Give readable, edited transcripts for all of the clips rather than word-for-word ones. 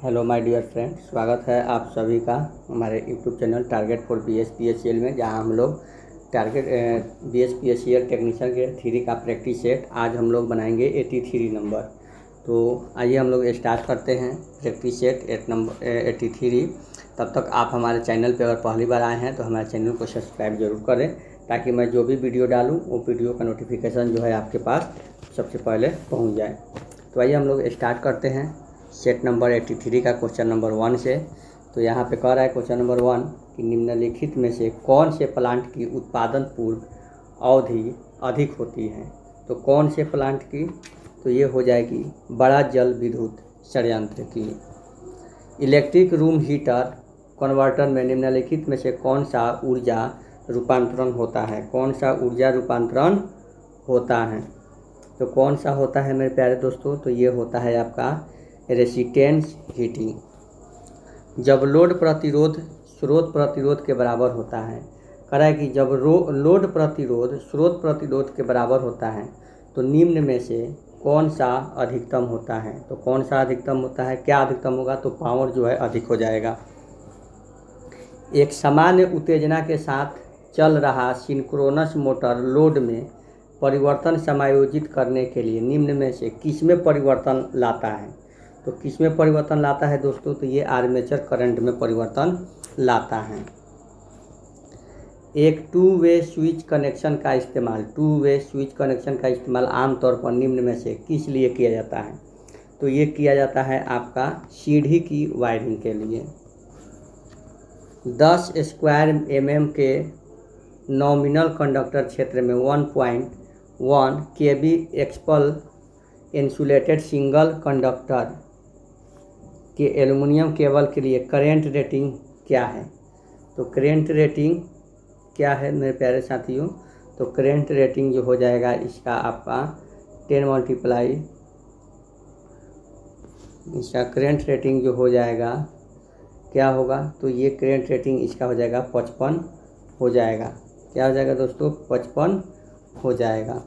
Hello my dear friend, स्वागत है आप सभी का हमारे YouTube channel target for BSPSCL में, जहां हम लोग टारगेट BSPSCL टेक्नीशियन के थ्री का प्रैक्टिस सेट आज हम लोग बनाएंगे 83 नंबर। तो आइए हम लोग स्टार्ट करते हैं प्रैक्टिस सेट 83। तब तक आप हमारे चैनल पे अगर पहली बार आए हैं तो हमारे चैनल को सब्सक्राइब जरूर करें, ताकि मैं जो भी वीडियो डालूँ वो वीडियो का नोटिफिकेशन जो है आपके पास सबसे पहले पहुँच जाए। तो आइए हम लोग स्टार्ट करते हैं सेट नंबर 83 का क्वेश्चन नंबर 1 से। तो यहाँ पे कह रहा है क्वेश्चन नंबर 1 कि निम्नलिखित में से कौन से प्लांट की उत्पादन पूर्व अवधि अधिक होती है। तो कौन से प्लांट की, तो ये हो जाएगी बड़ा जल विद्युत संयंत्र की। इलेक्ट्रिक रूम हीटर कन्वर्टर में निम्नलिखित में से कौन सा ऊर्जा रूपांतरण होता है। कौन सा ऊर्जा रूपांतरण होता है, तो कौन सा होता है मेरे प्यारे दोस्तों, तो ये होता है आपका रेसिस्टेंस हीटिंग। जब लोड प्रतिरोध स्रोत प्रतिरोध के बराबर होता है, कह रहा है कि जब लोड प्रतिरोध स्रोत प्रतिरोध के बराबर होता है तो निम्न में से कौन सा अधिकतम होता है। तो कौन सा अधिकतम होता है, क्या अधिकतम होगा, तो पावर जो है अधिक हो जाएगा। एक सामान्य उत्तेजना के साथ चल रहा सिंक्रोनस मोटर लोड में परिवर्तन समायोजित करने के लिए निम्न में से किसमें परिवर्तन लाता है। तो किसमें परिवर्तन लाता है दोस्तों, तो ये आर्मेचर करंट में परिवर्तन लाता है। एक टू वे स्विच कनेक्शन का इस्तेमाल आमतौर पर निम्न में से किस लिए किया जाता है। तो ये किया जाता है आपका सीढ़ी की वायरिंग के लिए। 10 स्क्वायर mm के नॉमिनल कंडक्टर क्षेत्र में 1.1 kV expel insulated single conductor के एल्युमिनियम केबल के लिए करेंट रेटिंग क्या है। तो करेंट रेटिंग क्या है मेरे प्यारे साथियों, तो करेंट रेटिंग जो हो जाएगा इसका आपका 10 मल्टीप्लाई, इसका करेंट रेटिंग जो हो जाएगा क्या होगा, तो ये करेंट रेटिंग इसका हो जाएगा 55 हो जाएगा। क्या हो जाएगा दोस्तों, 55 हो जाएगा।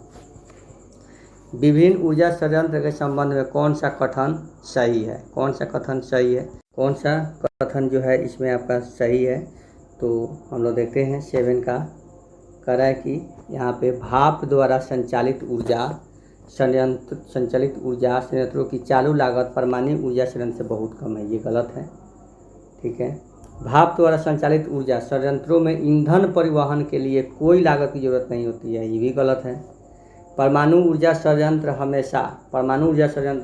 विभिन्न ऊर्जा संयंत्र के संबंध में कौन सा कथन सही है। कौन सा कथन सही है, कौन सा कथन जो है इसमें आपका सही है, तो हम लोग देखते हैं 7 का। कह रहा है कि यहाँ पे भाप द्वारा संचालित ऊर्जा संयंत्रों की चालू लागत परमाणु ऊर्जा संयंत्र से बहुत कम है। ये गलत है, ठीक है। भाप द्वारा संचालित ऊर्जा संयंत्रों में ईंधन परिवहन के लिए कोई लागत की जरूरत नहीं होती है। ये भी गलत है। परमाणु ऊर्जा संयंत्र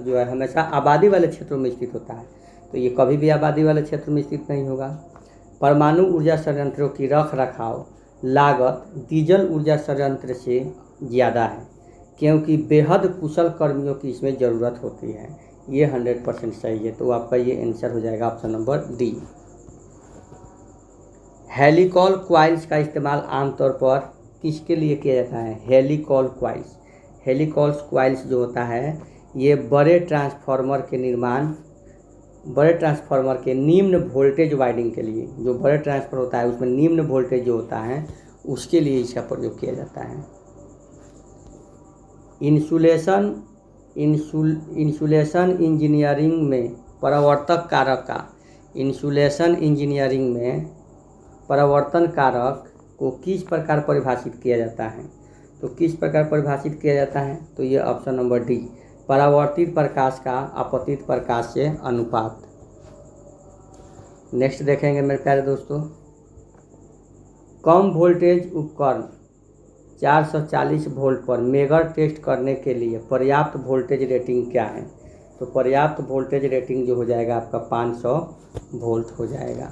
जो है हमेशा आबादी वाले क्षेत्रों में स्थित होता है, तो ये कभी भी आबादी वाले क्षेत्र में स्थित नहीं होगा। परमाणु ऊर्जा संयंत्रों की रख रखाव लागत डीजल ऊर्जा संयंत्र से ज़्यादा है, क्योंकि बेहद कुशल कर्मियों की इसमें ज़रूरत होती है। ये 100% सही है, तो आपका ये आंसर हो जाएगा ऑप्शन नंबर डी। हेलिकॉल क्वाइल्स का इस्तेमाल आमतौर पर किसके लिए किया जाता है। हेलिकॉल क्वाइल्स जो होता है ये बड़े ट्रांसफार्मर के निम्न वोल्टेज वाइंडिंग के लिए, जो बड़े ट्रांसफार्मर होता है उसमें निम्न वोल्टेज जो होता है उसके लिए इसका प्रयोग किया जाता है। इंसुलेशन इंजीनियरिंग में परावर्तक कारक को किस प्रकार परिभाषित किया जाता है। तो किस प्रकार परिभाषित किया जाता है, तो ये ऑप्शन नंबर डी, परावर्तित प्रकाश का आपतित प्रकाश से अनुपात। नेक्स्ट देखेंगे मेरे प्यारे दोस्तों, कम वोल्टेज उपकरण 440 वोल्ट पर मेगर टेस्ट करने के लिए पर्याप्त वोल्टेज रेटिंग क्या है। तो पर्याप्त वोल्टेज रेटिंग जो हो जाएगा आपका 500 वोल्ट हो जाएगा।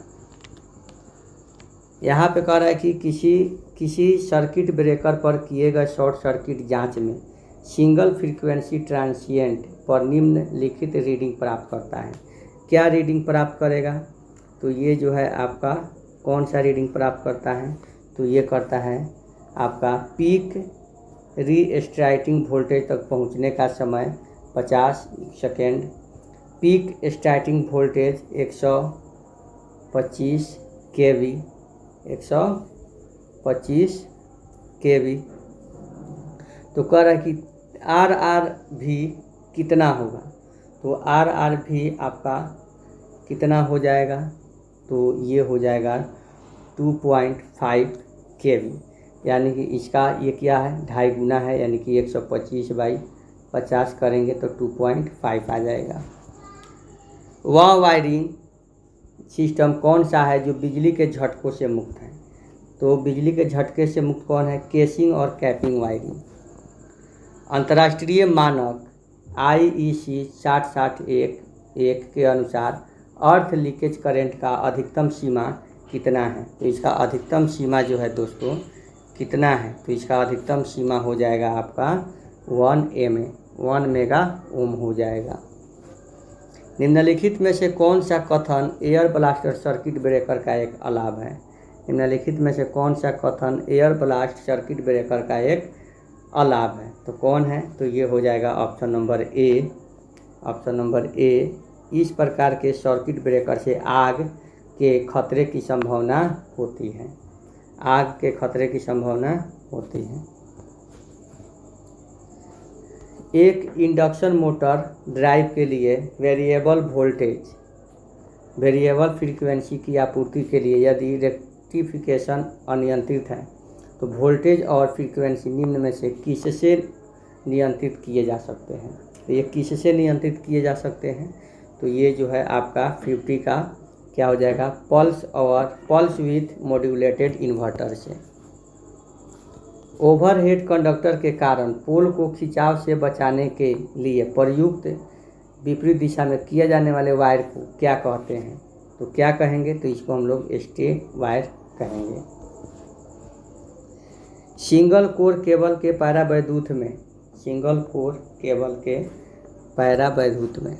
यहाँ पे कह रहा है कि किसी सर्किट ब्रेकर पर किए गए शॉर्ट सर्किट जांच में सिंगल फ्रीक्वेंसी ट्रांसिएंट पर निम्नलिखित रीडिंग प्राप्त करता है। क्या रीडिंग प्राप्त करेगा, तो ये जो है आपका कौन सा रीडिंग प्राप्त करता है, तो ये करता है आपका पीक रीस्टार्टिंग वोल्टेज तक पहुंचने का समय 50 second, peak starting voltage 125 kV, 125 kV। तो कह रहा है कि RR भी कितना होगा, तो RR भी आपका कितना हो जाएगा, तो ये हो जाएगा 2.5 kV, यानी कि इसका ये क्या है 2.5 गुना है, यानी कि 125/50 करेंगे तो 2.5 आ जाएगा। वह वायरिंग सिस्टम कौन सा है जो बिजली के झटकों से मुक्त है, तो बिजली के झटके से मुक्त कौन है, केसिंग और कैपिंग वायरिंग। अंतर्राष्ट्रीय मानक IEC 6061 के अनुसार अर्थ लीकेज करंट का अधिकतम सीमा कितना है, तो इसका अधिकतम सीमा जो है दोस्तों कितना है, तो इसका अधिकतम सीमा हो जाएगा आपका 1 मेगा ओम हो जाएगा। निम्नलिखित में से कौन सा कथन एयर ब्लास्टर सर्किट ब्रेकर का एक अलाभ है, निम्नलिखित में से कौन सा कथन एयर ब्लास्ट सर्किट ब्रेकर का एक अलाभ है, तो कौन है, तो ये हो जाएगा option number A. Option number A, इस प्रकार के सर्किट ब्रेकर से आग के खतरे की संभावना होती है, आग के खतरे की संभावना होती है। एक इंडक्शन मोटर ड्राइव के लिए वेरिएबल वोल्टेज वेरिएबल फ्रीक्वेंसी की आपूर्ति के लिए यदि रेक्टिफिकेशन अनियंत्रित है तो वोल्टेज और फ्रीक्वेंसी निम्न में से किससे नियंत्रित किए जा सकते हैं, तो ये किससे नियंत्रित किए जा सकते हैं, तो ये जो है आपका 50 का क्या हो जाएगा, पल्स विथ मॉड्यूलेटेड इन्वर्टर से। ओवरहेड कंडक्टर के कारण पोल को खिंचाव से बचाने के लिए प्रयुक्त विपरीत दिशा में किया जाने वाले वायर को क्या कहते हैं, तो क्या कहेंगे, तो इसको हम लोग स्टे वायर कहेंगे। सिंगल कोर केबल के पैरावैद्युत में, सिंगल कोर केबल के पैरावैद्युत में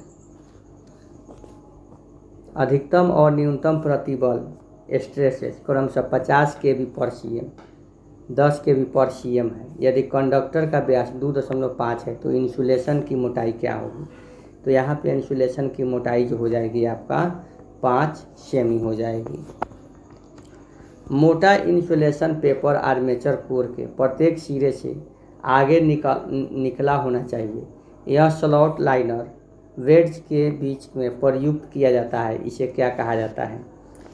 अधिकतम और न्यूनतम प्रतिबल स्ट्रेसेस क्रमशः 50 kV पर cm 10 kV पर cm है। यदि कंडक्टर का व्यास 2.5 है तो इंसुलेशन की मोटाई क्या होगी, तो यहाँ पे इंसुलेशन की मोटाई जो हो जाएगी आपका 5 सेमी हो जाएगी। मोटा इंसुलेशन पेपर आर्मेचर कोर के प्रत्येक सिरे से आगे निकला होना चाहिए। यह स्लॉट लाइनर वेड्स के बीच में प्रयुक्त किया जाता है, इसे क्या कहा जाता है,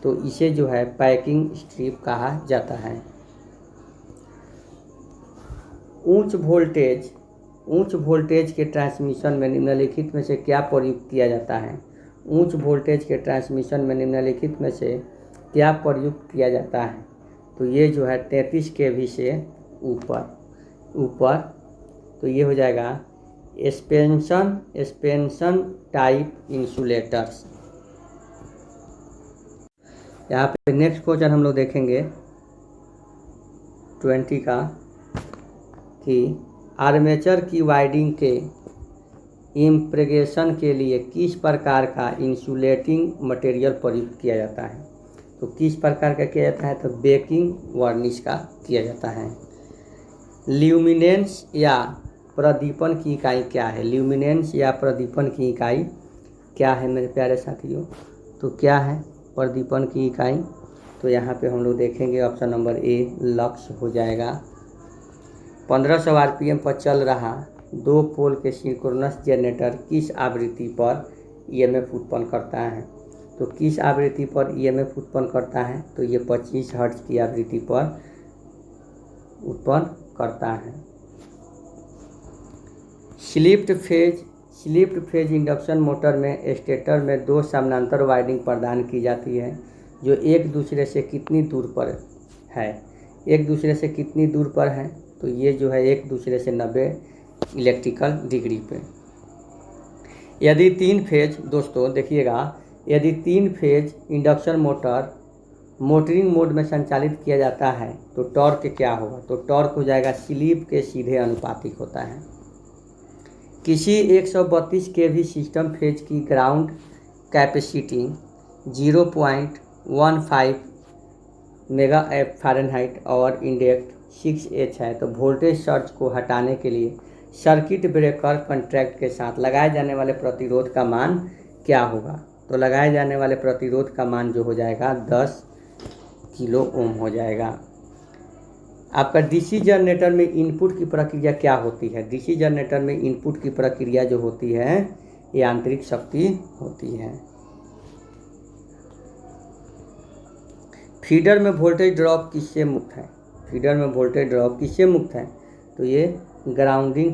तो इसे जो है पैकिंग स्ट्रिप कहा जाता है। उच्च वोल्टेज के ट्रांसमिशन में निम्नलिखित में से क्या प्रयुक्त किया जाता है, उच्च वोल्टेज के ट्रांसमिशन में निम्नलिखित में से क्या प्रयुक्त किया जाता है, तो ये जो है 33 kV से ऊपर तो ये हो जाएगा एक्सपेंशन टाइप इंसुलेटर्स। यहाँ पे नेक्स्ट क्वेश्चन हम लोग देखेंगे 20 का कि आर्मेचर की वाइंडिंग के इम्प्रेगेशन के लिए किस प्रकार का इंसुलेटिंग मटेरियल प्रयुक्त किया जाता है, तो किस प्रकार का किया जाता है, तो बेकिंग वार्निश का किया जाता है। ल्यूमिनेंस या प्रदीपन की इकाई क्या है, ल्यूमिनेंस या प्रदीपन की इकाई क्या है मेरे प्यारे साथियों, तो क्या है प्रदीपन की इकाई, तो यहाँ पे हम लोग देखेंगे ऑप्शन नंबर ए लक्स हो जाएगा। 1500 RPM पर चल रहा 2 पोल के सिंक्रोनस जनरेटर किस आवृत्ति पर EMF उत्पन्न करता है, तो किस आवृत्ति पर EMF उत्पन्न करता है, तो ये 25 हर्ट्ज की आवृत्ति पर उत्पन्न करता है। स्लिप्ड फेज इंडक्शन मोटर में स्टेटर में 2 समानांतर वाइंडिंग प्रदान की जाती है जो एक दूसरे से कितनी दूर पर है, एक दूसरे से कितनी दूर पर है, तो ये जो है एक दूसरे से 90 इलेक्ट्रिकल डिग्री पे। यदि 3 फेज, दोस्तों देखिएगा, यदि 3 phase induction motor motoring mode में संचालित किया जाता है तो टॉर्क क्या होगा, तो टॉर्क हो जाएगा स्लिप के सीधे अनुपातिक होता है। किसी 132 kV सिस्टम फेज की ग्राउंड कैपेसिटी 0.15 मेगा फ़ारेनहाइट और इंडेक्स 6H है, तो वोल्टेज सर्ज को हटाने के लिए सर्किट ब्रेकर कॉन्ट्रैक्ट के साथ लगाए जाने वाले प्रतिरोध का मान क्या होगा, तो लगाए जाने वाले प्रतिरोध का मान जो हो जाएगा 10 किलो ओम हो जाएगा। आपका डीसी जनरेटर में इनपुट की प्रक्रिया क्या होती है, डीसी जनरेटर में इनपुट की प्रक्रिया जो होती है यांत्रिक शक्ति होती है। फीडर में वोल्टेज ड्रॉप किससे मुक्त है? फीडर में वोल्टेज ड्रॉप किससे मुक्त है? तो ये ग्राउंडिंग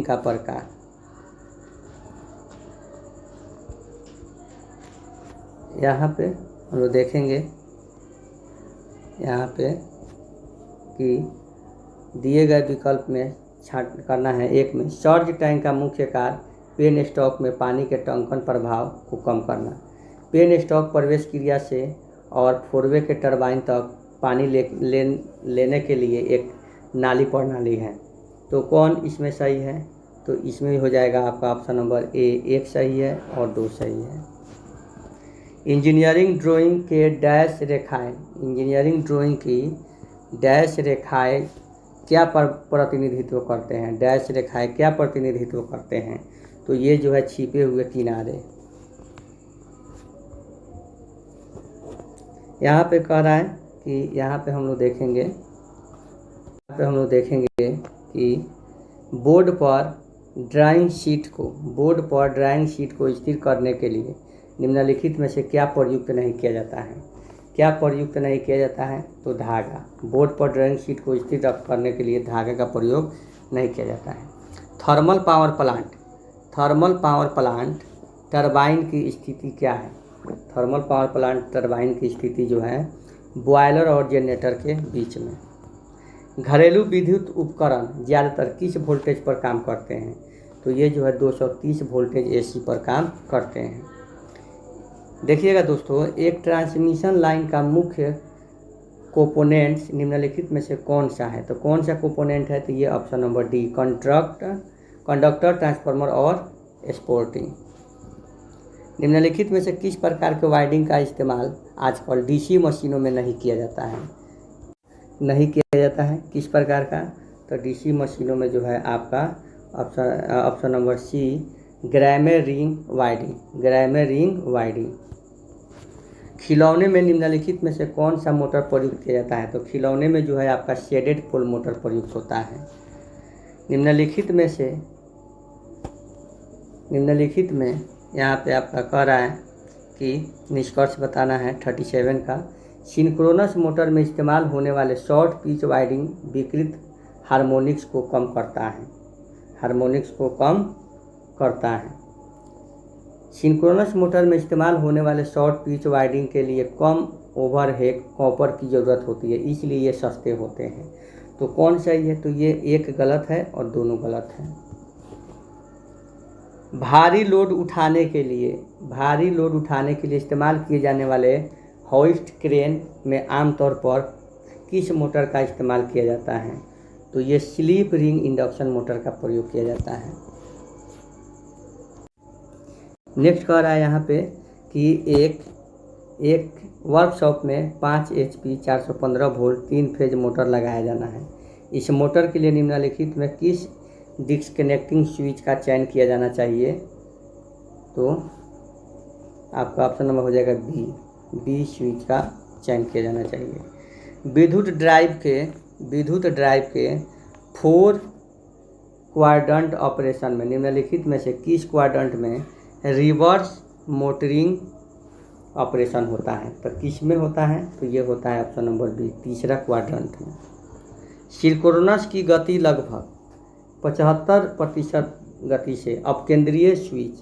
का प्रकार। यहाँ पे हम लोग देखेंगे यहाँ पे कि दिए गए विकल्प में छांट करना है। एक में सर्ज टैंक का मुख्य कार्य पेन स्टॉक में पानी के टंकन प्रभाव को कम करना। पेन स्टॉक प्रवेश क्रिया से और फोरवे के टरबाइन तक पानी लेने के लिए एक नाली प्रणाली है। तो कौन इसमें सही है? तो इसमें हो जाएगा आपका ऑप्शन नंबर ए, 1 सही है और 2 सही है। इंजीनियरिंग ड्राइंग के डैश रेखाएं, इंजीनियरिंग ड्राइंग की डैश रेखाएं क्या प्रतिनिधित्व करते हैं? डैश रेखाएं क्या प्रतिनिधित्व करते हैं? तो ये जो है छिपे हुए किनारे। यहाँ पे कह रहा है कि यहाँ पे हम लोग देखेंगे कि बोर्ड पर ड्राइंग शीट को स्थिर करने के लिए निम्नलिखित में से क्या प्रयुक्त नहीं किया जाता है? क्या प्रयुक्त नहीं किया जाता है? तो धागा। बोर्ड पर ड्राइंग शीट को स्थिर करने के लिए धागे का प्रयोग नहीं किया जाता है। थर्मल पावर प्लांट टरबाइन की स्थिति क्या है? थर्मल पावर प्लांट टरबाइन की स्थिति जो है बॉयलर और जनरेटर के बीच में। घरेलू विद्युत उपकरण ज़्यादातर किस वोल्टेज पर काम करते हैं? तो ये जो है 230 वोल्टेज एसी पर काम करते हैं। देखिएगा दोस्तों, एक ट्रांसमिशन लाइन का मुख्य कंपोनेंट्स निम्नलिखित में से कौन सा है? तो कौन सा कंपोनेंट है? तो ये option number D, conductor, transformer और स्पोर्टिंग। निम्नलिखित में से किस प्रकार के वायरिंग का इस्तेमाल आजकल डीसी मशीनों में नहीं किया जाता है? किस प्रकार का? तो डीसी मशीनों में जो है आपका ऑप्शन नंबर सी, ग्राइमर रिंग वायरिंग। खिलौने में निम्नलिखित में से कौन सा मोटर प्रयुक्त किया जाता है? तो खिलौने में जो है आपका शेडेड पोल मोटर प्रयुक्त होता है। निम्नलिखित में यहाँ पे आपका कह रहा है कि निष्कर्ष बताना है 37 का। सिंक्रोनस मोटर में इस्तेमाल होने वाले शॉर्ट पिच वाइंडिंग विकृत हार्मोनिक्स को कम करता है। सिंक्रोनस मोटर में इस्तेमाल होने वाले शॉर्ट पिच वाइंडिंग के लिए कम ओवरहेड कॉपर की ज़रूरत होती है, इसलिए ये सस्ते होते हैं। तो कौन सही है? तो ये एक गलत है और दोनों गलत हैं। भारी लोड उठाने के लिए इस्तेमाल किए जाने वाले होइस्ट क्रेन में आमतौर पर किस मोटर का इस्तेमाल किया जाता है? तो ये स्लिप रिंग इंडक्शन मोटर का प्रयोग किया जाता है। नेक्स्ट कह रहा है यहाँ पे कि एक वर्कशॉप में 5 HP 415 वोल्ट 3 फेज मोटर लगाया जाना है। इस मोटर के लिए निम्नलिखित में किस डिस्कनेक्टिंग स्विच का चयन किया जाना चाहिए? तो आपका ऑप्शन नंबर हो जाएगा बी स्विच का चयन किया जाना चाहिए। विद्युत ड्राइव के 4 क्वाड्रेंट ऑपरेशन में निम्नलिखित में से किस क्वाड्रेंट में रिवर्स मोटरिंग ऑपरेशन होता है? तो किस में होता है? तो ये होता है ऑप्शन नंबर बी, तीसरा क्वाड्रेंट में। सिंक्रोनस की गति लगभग 75% गति से अपकेंद्रीय स्विच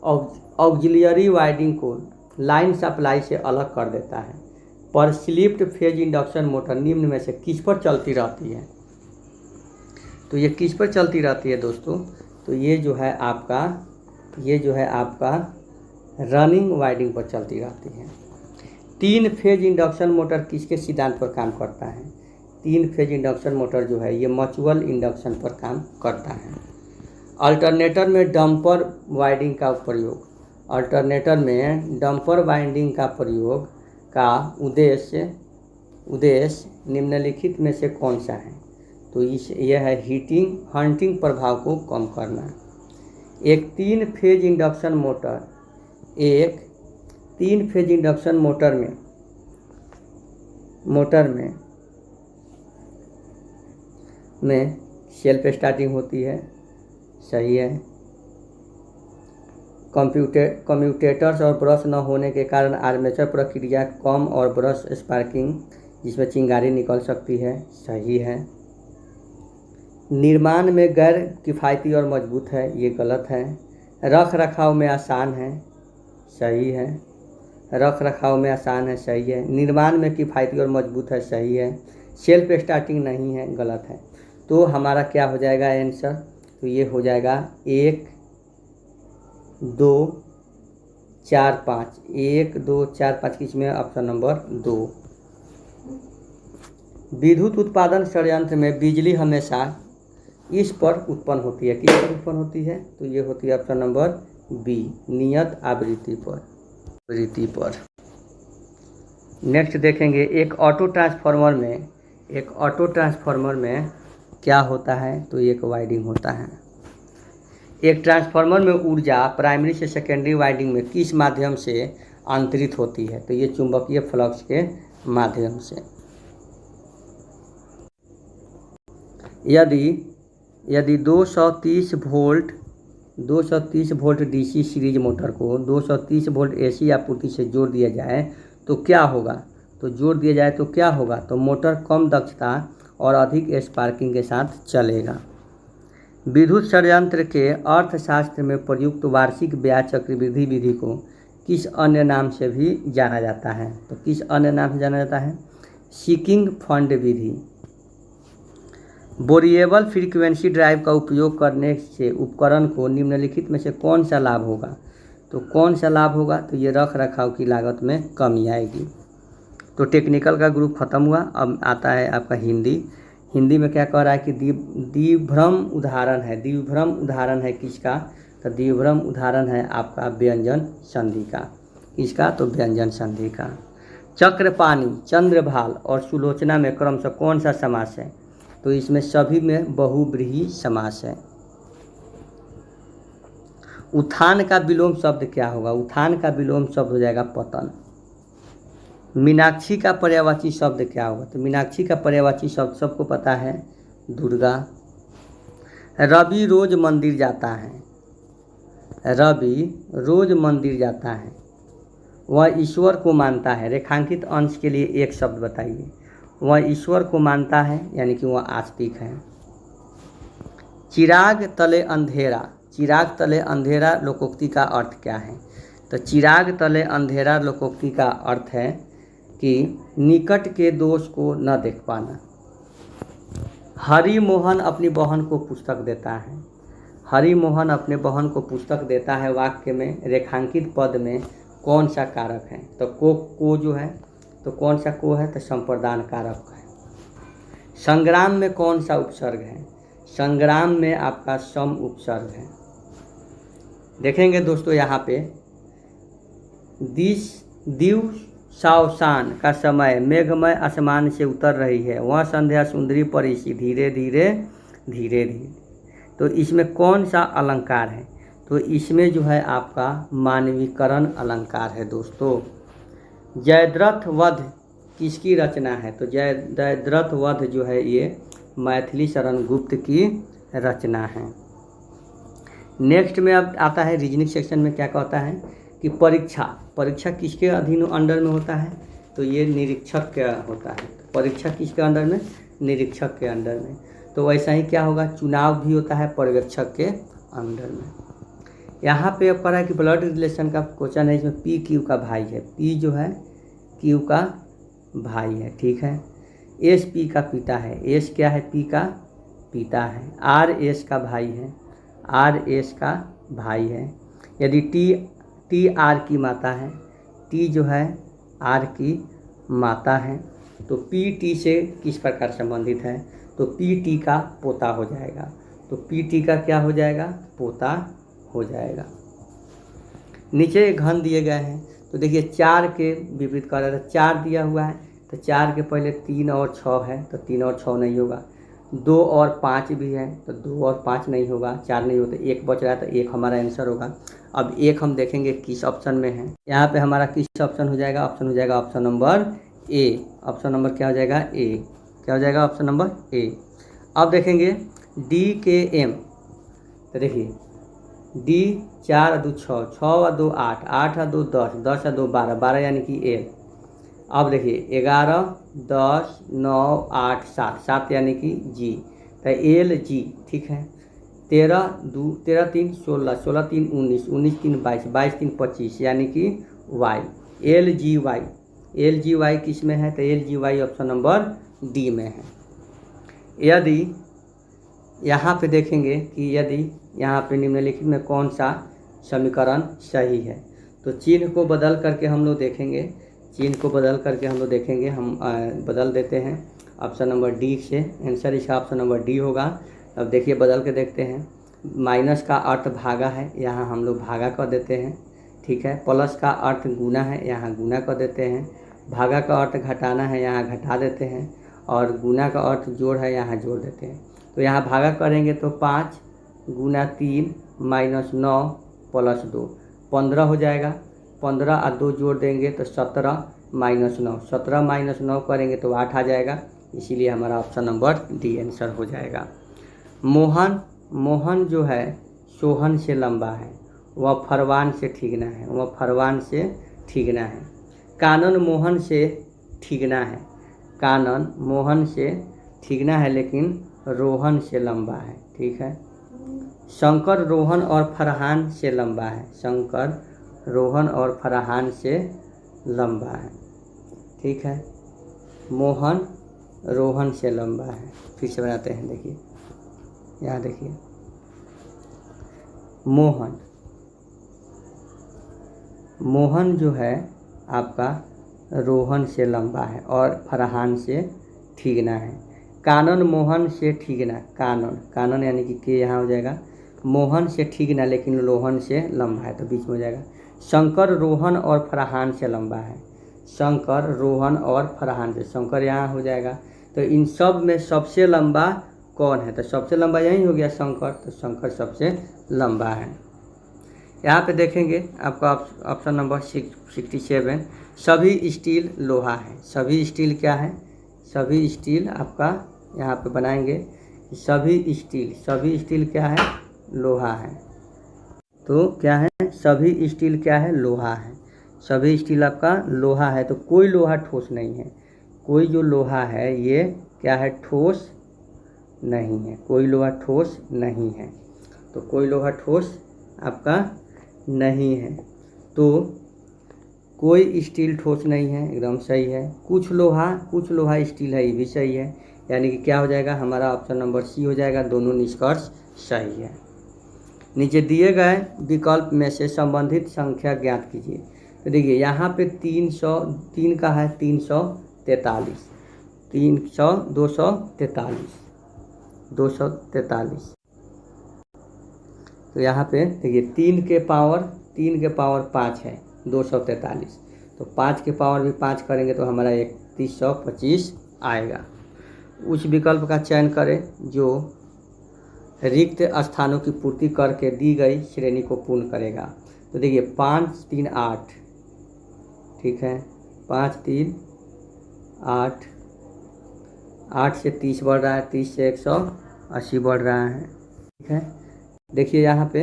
ऑक्सिलरी वाइंडिंग को लाइन सप्लाई से अलग कर देता है, पर स्लिप्ड फेज इंडक्शन मोटर निम्न में से किस पर चलती रहती है? तो ये किस पर चलती रहती है दोस्तों? तो ये जो है आपका रनिंग वाइंडिंग पर चलती रहती है। 3 फेज इंडक्शन मोटर किसके सिद्धांत पर काम करता है? 3 फेज इंडक्शन मोटर जो है ये म्यूचुअल इंडक्शन पर काम करता है। अल्टरनेटर में डंपर वाइंडिंग का प्रयोग का उद्देश्य निम्नलिखित में से कौन सा है? तो यह है हंटिंग प्रभाव को कम करना। एक 3 फेज इंडक्शन मोटर में सेल्फ स्टार्टिंग होती है, सही है। कम्यूटेटर्स और ब्रश न होने के कारण आर्मेचर प्रक्रिया कम और ब्रश स्पार्किंग जिसमें चिंगारी निकल सकती है, सही है। निर्माण में गैर किफ़ायती और मजबूत है, ये गलत है। रख रखाव में आसान है, सही है। रख रखाव में आसान है, सही है। निर्माण में किफ़ायती और मजबूत है, सही है। सेल्फ स्टार्टिंग नहीं है, गलत है। तो हमारा क्या हो जाएगा आंसर? तो ये हो जाएगा 1 2 4 5, 1 2 4 5 किसमें? Option number 2। विद्युत उत्पादन संयंत्र में बिजली हमेशा इस पर उत्पन्न होती है, किस पर उत्पन्न होती है? तो ये होती है ऑप्शन नंबर बी, नियत आवृत्ति पर। नेक्स्ट देखेंगे, एक ऑटो ट्रांसफार्मर में क्या होता है? तो एक वाइंडिंग होता है। एक ट्रांसफार्मर में ऊर्जा प्राइमरी से सेकेंडरी वाइंडिंग में किस माध्यम से अंतरित होती है? तो ये चुंबकीय फ्लक्स के माध्यम से। यदि 230 वोल्ट डीसी सीरीज मोटर को 230 वोल्ट एसी आपूर्ति से जोड़ दिया जाए तो क्या होगा? तो मोटर कम दक्षता और अधिक स्पार्किंग के साथ चलेगा। विद्युत संयंत्र के अर्थशास्त्र में प्रयुक्त वार्षिक ब्याज चक्रवृद्धि विधि को किस अन्य नाम से भी जाना जाता है? तो किस अन्य नाम से जाना जाता है? सीकिंग फंड विधि। वेरिएबल फ्रीक्वेंसी ड्राइव का उपयोग करने से उपकरण को निम्नलिखित में से कौन सा लाभ होगा? तो ये रख रखाव की लागत में कमी आएगी। तो टेक्निकल का ग्रुप खत्म हुआ। अब आता है आपका हिंदी में क्या कह रहा है कि द्विभ्रम उदाहरण है किसका? तो द्विभ्रम उदाहरण है आपका व्यंजन संधि का। किसका? तो व्यंजन संधि का। चक्रपाणी, चंद्रभाल और सुलोचना में क्रमशः कौन सा समास है? तो इसमें सभी में बहुव्रीहि समास है। उत्थान का विलोम शब्द क्या होगा? उत्थान का विलोम शब्द हो जाएगा पतन। मीनाक्षी का पर्यायवाची शब्द क्या होगा? तो मीनाक्षी का पर्यायवाची शब्द सबको पता है, दुर्गा। रवि रोज मंदिर जाता है, वह ईश्वर को मानता है। रेखांकित अंश के लिए एक शब्द बताइए। वह ईश्वर को मानता है यानी कि वह आस्तिक है। चिराग तले अंधेरा लोकोक्ति का अर्थ क्या है? तो चिराग तले अंधेरा लोकोक्ति का अर्थ है कि निकट के दोष को न देख पाना। हरि मोहन अपनी बहन को पुस्तक देता है। वाक्य में रेखांकित पद में कौन सा कारक है? तो को जो है, तो कौन सा को है? तो संप्रदान कारक है। संग्राम में कौन सा उपसर्ग है? संग्राम में आपका सम उपसर्ग है। देखेंगे दोस्तों यहाँ पे, दिवसावसान का समय मेघमय आसमान से उतर रही है, वह संध्या सुंदरी परी सी धीरे धीरे। तो इसमें कौन सा अलंकार है? तो इसमें जो है आपका मानवीकरण अलंकार है दोस्तों। जयद्रथ वध किसकी रचना है? तो जयद्रथ वध जो है ये मैथिली शरण गुप्त की रचना है। नेक्स्ट में अब आता है रीजनिंग सेक्शन में क्या कहता है कि परीक्षा किसके अधीन अंडर में होता है? तो ये निरीक्षक का होता है। परीक्षा किसके अंडर में? निरीक्षक के अंडर में। तो वैसा ही क्या होगा, चुनाव भी होता है पर्यवेक्षक के अंडर में। यहाँ पे अब कह रहा है कि ब्लड रिलेशन का क्वेश्चन है, इसमें पी क्यू का भाई है। पी जो है क्यू का भाई है, ठीक है। एस पी का पिता है, एस क्या है? पी का पिता है। आर एस का भाई है, आर एस का भाई है। यदि टी आर की माता है, टी जो है आर की माता है, तो पी टी से किस प्रकार संबंधित है? तो पी टी का पोता हो जाएगा। तो पी टी का क्या हो जाएगा? पोता हो जाएगा। नीचे घन दिए गए हैं, तो देखिए 4 के विपरीत कर रहा था। 4 दिया हुआ है, तो 4 के पहले 3 और 6 है, तो 3 और 6 नहीं होगा। 2 और 5 भी है, तो 2 और 5 नहीं होगा, 4 नहीं होता, 1 बच रहा है, तो 1 हमारा आंसर होगा। अब 1 हम देखेंगे किस ऑप्शन में है। यहाँ पे हमारा किस ऑप्शन हो जाएगा? ऑप्शन हो जाएगा option number A. Option number क्या हो जाएगा? ए। क्या हो जाएगा? Option number A. अब देखेंगे डी के एम। तो देखिए डी 4 और 2 6, 6 और 2 8, 8 और 2 10, 10 और 2 12, 12 यानी कि एल। अब देखिए 11 10 9 8 7, 7 यानी कि जी, तो एल जी। ठीक है। 13 3 16, 16 3 19, 19 3 22, 22 3 25 यानी कि Y, L G Y. L G Y किस में है? तो L G Y option number D में है। यदि यहाँ पे देखेंगे कि यदि यहाँ पे निम्नलिखित में कौन सा समीकरण सही है, तो चिन्ह को बदल करके हम लोग देखेंगे। चिन्ह को बदल करके हम लोग देखेंगे, हम बदल देते हैं ऑप्शन नंबर डी से। आंसर इसका ऑप्शन नंबर डी होगा। अब देखिए बदल के देखते हैं। माइनस का अर्थ भागा है, यहाँ हम लोग भागा कर देते हैं। ठीक है। प्लस का अर्थ गुना है, यहाँ गुना कर देते हैं। भागा का अर्थ घटाना है, यहाँ घटा देते हैं। और गुना का अर्थ जोड़ है, यहाँ जोड़ देते हैं। तो यहाँ भागा करेंगे तो 5 गुना 3 माइनस 9 प्लस 2, 15 हो जाएगा। 15 और 2 जोड़ देंगे तो 17 माइनस 9, 17 माइनस 9 करेंगे तो 8 आ जाएगा। इसीलिए हमारा ऑप्शन नंबर डी आंसर हो जाएगा। मोहन जो है सोहन से लंबा है, वह फरवान से ठीकना है, वह फरवान से ठीकना है। कानन मोहन से ठीकना है, कानन मोहन से ठीकना है, लेकिन रोहन से लंबा है। ठीक है। शंकर रोहन और फरहान से लंबा है, शंकर रोहन और फरहान से लंबा है। ठीक है। मोहन रोहन से लंबा है। फिर से बनाते हैं, देखिए यहाँ देखिए, मोहन जो है आपका रोहन से लंबा है और फरहान से ठीकना है। कानन मोहन से ठीकना, कानन यानी कि के यहाँ हो जाएगा। मोहन से ठीकना लेकिन रोहन से लंबा है, तो बीच में हो जाएगा। शंकर रोहन और फरहान से लंबा है, शंकर रोहन और फरहान से, शंकर यहाँ हो जाएगा। तो इन सब में सबसे लंबा कौन है? तो सबसे लंबा यही हो गया शंकर, तो शंकर सबसे लंबा है। यहाँ पे देखेंगे आपका ऑप्शन नंबर 67, सभी स्टील लोहा है। सभी स्टील क्या है? सभी स्टील आपका यहाँ पे बनाएंगे, सभी स्टील क्या है? लोहा है। तो क्या है? सभी स्टील क्या है? लोहा है। सभी स्टील आपका लोहा है, तो कोई लोहा ठोस नहीं है। कोई जो लोहा है ये क्या है? ठोस नहीं है। कोई लोहा ठोस नहीं है, तो कोई लोहा ठोस आपका नहीं है। तो कोई स्टील ठोस नहीं है, एकदम सही है। कुछ लोहा स्टील है, ये भी सही है। यानी कि क्या हो जाएगा? हमारा ऑप्शन नंबर सी हो जाएगा। दोनों निष्कर्ष सही है। नीचे दिए गए विकल्प में से संबंधित संख्या ज्ञात कीजिए। तो देखिए यहाँ पे 303 का है 343, 243। तो यहाँ पे देखिए 3 के पावर 5 है 243, तो 5 के पावर भी 5 करेंगे तो हमारा 3125 आएगा। उस विकल्प का चयन करें जो रिक्त स्थानों की पूर्ति करके दी गई श्रेणी को पूर्ण करेगा। तो देखिए 5 3 8, ठीक है, 5 3 8, 8 से 30 बढ़ रहा है, 30 से 180 बढ़ रहा है। ठीक है। देखिए यहाँ पे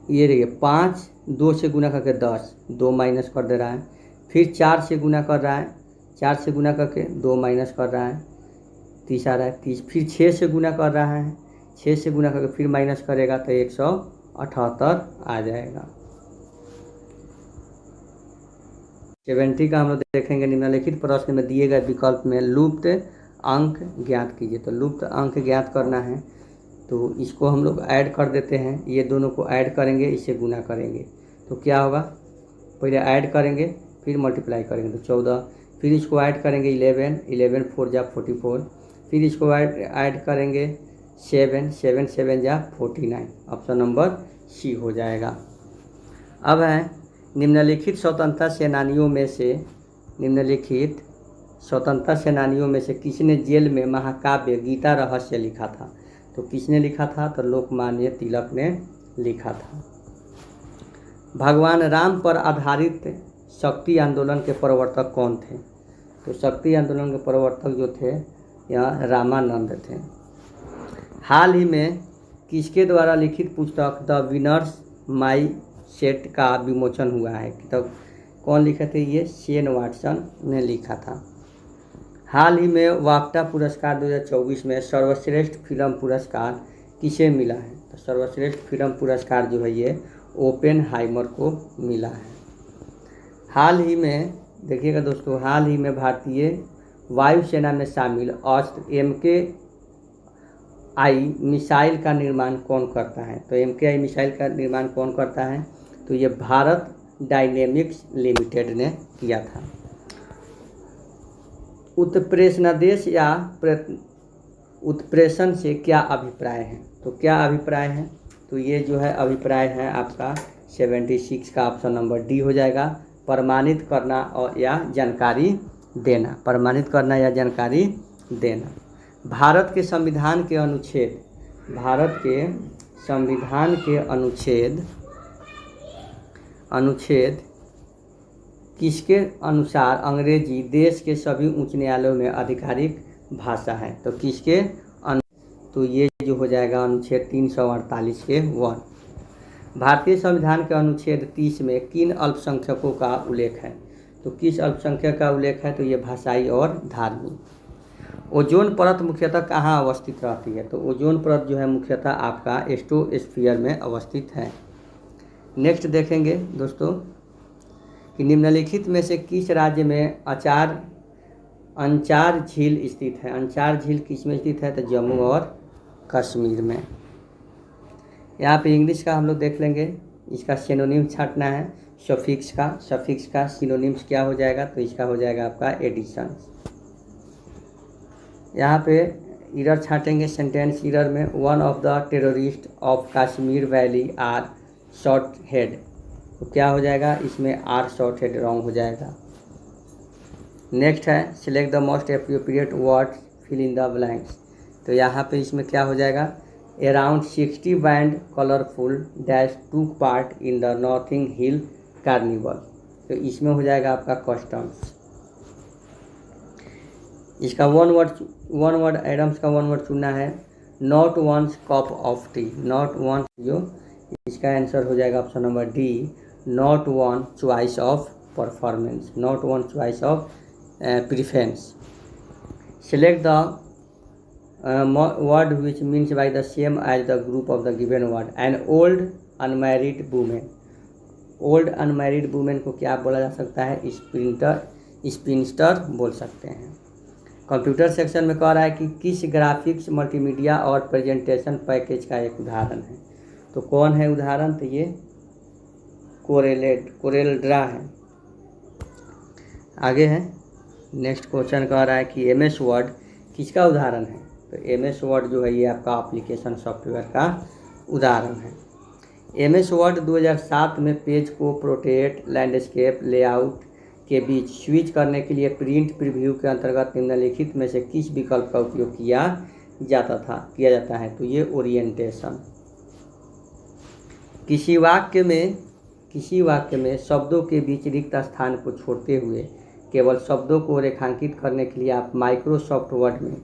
ये देखिए 5 2 से गुना करके 10, 2 माइनस कर दे रहा है। फिर 4 से गुना कर रहा है, 4 से गुना करके 2 माइनस कर रहा है, 30 आ रहा है 30। फिर 6 से गुना कर रहा है, 6 से गुना करके फिर माइनस करेगा तो 178 आ जाएगा। 70 का हम लोग देखेंगे। निम्नलिखित प्रश्न में दिए गए विकल्प में लुप्त अंक ज्ञात कीजिए। तो लुप्त अंक ज्ञात करना है तो इसको हम लोग ऐड कर देते हैं। ये दोनों को ऐड करेंगे, इसे गुना करेंगे तो क्या होगा? पहले ऐड करेंगे फिर मल्टीप्लाई करेंगे तो 14, फिर इसको ऐड करेंगे 11, 11 4 जा 44, फिर इसको ऐड करेंगे 7, 7 7 जा 49। ऑप्शन नंबर सी हो जाएगा। अब है निम्नलिखित स्वतंत्रता सेनानियों में से किसने जेल में महाकाव्य गीता रहस्य लिखा था? तो किसने लिखा था? तो लोकमान्य तिलक ने लिखा था। भगवान राम पर आधारित शक्ति आंदोलन के प्रवर्तक कौन थे? तो शक्ति आंदोलन के प्रवर्तक जो थे यहाँ रामानंद थे। हाल ही में किसके द्वारा लिखित पुस्तक द विनर्स माई सेट का विमोचन हुआ है? तो कौन लिखे थे? ये शेन वाटसन ने लिखा था। हाल ही में वाफ्टा पुरस्कार 2024 में सर्वश्रेष्ठ फिल्म पुरस्कार किसे मिला है? तो सर्वश्रेष्ठ फिल्म पुरस्कार जो है ये ओपेनहाइमर को मिला है। हाल ही में देखिएगा दोस्तों, हाल ही में भारतीय वायुसेना में शामिल अस्त्र MKI मिसाइल का निर्माण कौन करता है? तो MKI मिसाइल का निर्माण कौन करता है? तो ये भारत डायनेमिक्स लिमिटेड ने किया था। उत्प्रेषणादेश या उत्प्रेषण से क्या अभिप्राय है? तो क्या अभिप्राय है? तो ये जो है अभिप्राय है आपका 76 का ऑप्शन नंबर डी हो जाएगा। प्रमाणित करना और या जानकारी देना। प्रमाणित करना या जानकारी देना। भारत के संविधान के अनुच्छेद किसके अनुसार अंग्रेजी देश के सभी उच्च न्यायालयों में आधिकारिक भाषा है? तो किसके तो ये जो हो जाएगा अनुच्छेद 348 के 1। भारतीय संविधान के अनुच्छेद 30 में किन अल्पसंख्यकों का उल्लेख है? तो किस अल्पसंख्यक का उल्लेख है? तो ये भाषाई और धार्मिक। ओजोन परत मुख्यतः कहाँ अवस्थित रहती है? तो ओजोन परत जो है मुख्यतः आपका स्ट्रेटोस्फीयर में अवस्थित है। नेक्स्ट देखेंगे दोस्तों कि निम्नलिखित में से किस राज्य में अंचार झील स्थित है? अंचार झील किस में स्थित है? तो जम्मू और कश्मीर में। यहाँ पे इंग्लिश का हम लोग देख लेंगे। इसका सिनोनिम छांटना है सफिक्स का सिनोनिम्स क्या हो जाएगा? तो इसका हो जाएगा आपका एडिशन। यहाँ पे इरर छांटेंगे सेंटेंस इरर में। One of the terrorist of Kashmir valley are short head. तो क्या हो जाएगा? इसमें आर शॉर्ट हेड रॉन्ग हो जाएगा। नेक्स्ट है select the most appropriate word fill in the blanks. तो यहाँ पे इसमें क्या हो जाएगा? Around 60 band colourful dash took part in the Notting Hill carnival. तो इसमें हो जाएगा आपका कस्टम्स। इसका वन वर्ड एडम्स का वन वर्ड चुनना है। Not one's cup of tea. Not one जो इसका आंसर हो जाएगा option number D. Not one choice of performance. Not one choice of preference. Select the word which means by the same as the group of the given word. An old unmarried woman. Old unmarried women को क्या बोला जा सकता है? Spinster बोल सकते हैं। Computer section में कह रहा है कि किस ग्राफिक्स मल्टीमीडिया और प्रेजेंटेशन पैकेज का एक उदाहरण है? तो कौन है उदाहरण? तो ये कोरेलड्रा है। आगे है नेक्स्ट क्वेश्चन कह रहा है कि MS वर्ड किसका उदाहरण है? तो MS वर्ड जो है ये आपका एप्लीकेशन सॉफ्टवेयर का उदाहरण है। MS वर्ड 2007 में पेज को पोर्ट्रेट लैंडस्केप लेआउट के बीच स्विच करने के लिए प्रिंट प्रीव्यू के अंतर्गत निम्नलिखित में से किस विकल्प का उपयोग किया जाता है? तो ये ओरिएंटेशन। किसी वाक्य में शब्दों के बीच रिक्त स्थान को छोड़ते हुए केवल शब्दों को रेखांकित करने के लिए आप माइक्रोसॉफ्ट वर्ड में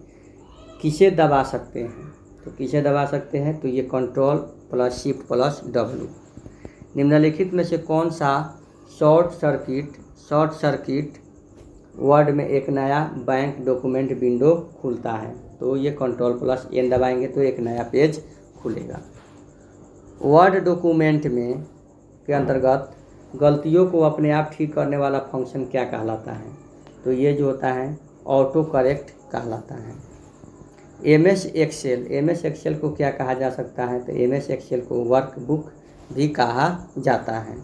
किसे दबा सकते हैं? तो किसे दबा सकते हैं? तो ये Ctrl+Shift+W। निम्नलिखित में से कौन सा शॉर्ट सर्किट वर्ड में एक नया बैंक डॉक्यूमेंट विंडो खुलता है? तो ये Ctrl+N दबाएंगे तो एक नया पेज खुलेगा। वर्ड डॉक्यूमेंट में के अंतर्गत गलतियों को अपने आप ठीक करने वाला फंक्शन क्या कहलाता है? तो ये जो होता है ऑटो करेक्ट कहलाता है। MS एक्सेल को क्या कहा जा सकता है? तो MS एक्सेल को वर्कबुक भी कहा जाता है।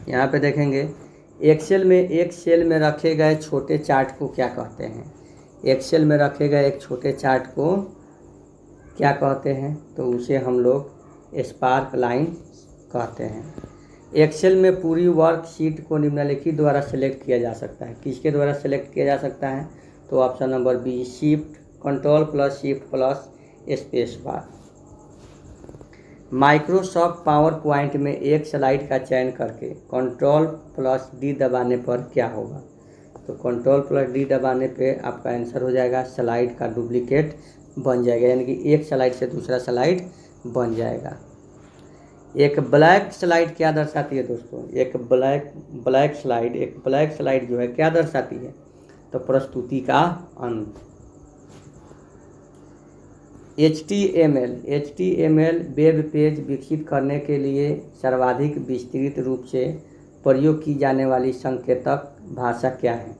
यहाँ पे देखेंगे एक सेल में रखे गए छोटे चार्ट को क्या कहते हैं? एक्सेल में रखे गए एक छोटे चार्ट को क्या कहते हैं? तो उसे हम लोग स्पार्क लाइन कहते हैं। एक्सेल में पूरी वर्कशीट को निम्नलिखित द्वारा सेलेक्ट किया जा सकता है। किसके द्वारा सेलेक्ट किया जा सकता है? तो ऑप्शन नंबर बी Ctrl+Shift+स्पेस बार। माइक्रोसॉफ्ट पावर पॉइंट में एक स्लाइड का चयन करके Ctrl+D दबाने पर क्या होगा? तो Ctrl+D दबाने पे आपका आंसर हो जाएगा स्लाइड का डुप्लीकेट बन जाएगा, यानी कि एक स्लाइड से दूसरा स्लाइड बन जाएगा। एक ब्लैक स्लाइड क्या दर्शाती है दोस्तों? एक ब्लैक स्लाइड जो है क्या दर्शाती है? तो प्रस्तुति का अंत। HTML वेब पेज विकसित करने के लिए सर्वाधिक विस्तृत रूप से प्रयोग की जाने वाली संकेतक भाषा क्या है?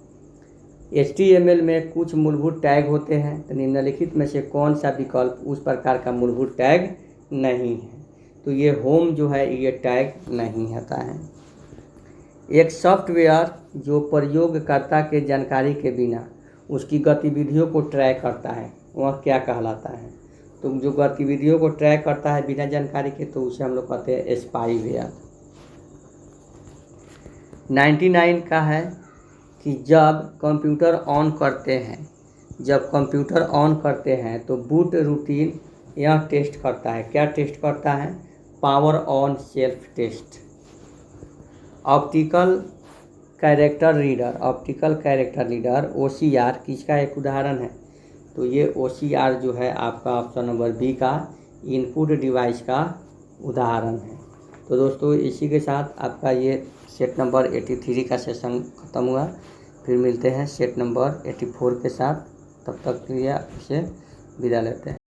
HTML में कुछ मूलभूत टैग होते हैं, तो निम्नलिखित में से कौन सा विकल्प उस प्रकार का मूलभूत टैग नहीं है? तो ये होम जो है ये टैग नहीं होता है। एक सॉफ्टवेयर जो प्रयोगकर्ता के जानकारी के बिना उसकी गतिविधियों को ट्रैक करता है वह क्या कहलाता है? तो जो गतिविधियों को ट्रैक करता है बिना जानकारी के, तो उसे हम लोग कहते हैं स्पाईवेयर। 99 का है कि जब कंप्यूटर ऑन करते हैं तो बूट रूटीन यह टेस्ट करता है, क्या टेस्ट करता है? Power on self test. Optical character reader OCR किसका एक उदाहरण है? तो ये OCR जो है आपका ऑप्शन नंबर बी का इनपुट डिवाइस का उदाहरण है। तो दोस्तों इसी के साथ आपका ये सेट नंबर 83 का सेशन ख़त्म हुआ। फिर मिलते हैं सेट नंबर 84 के साथ, तब तक के लिए आपसे विदा लेते हैं।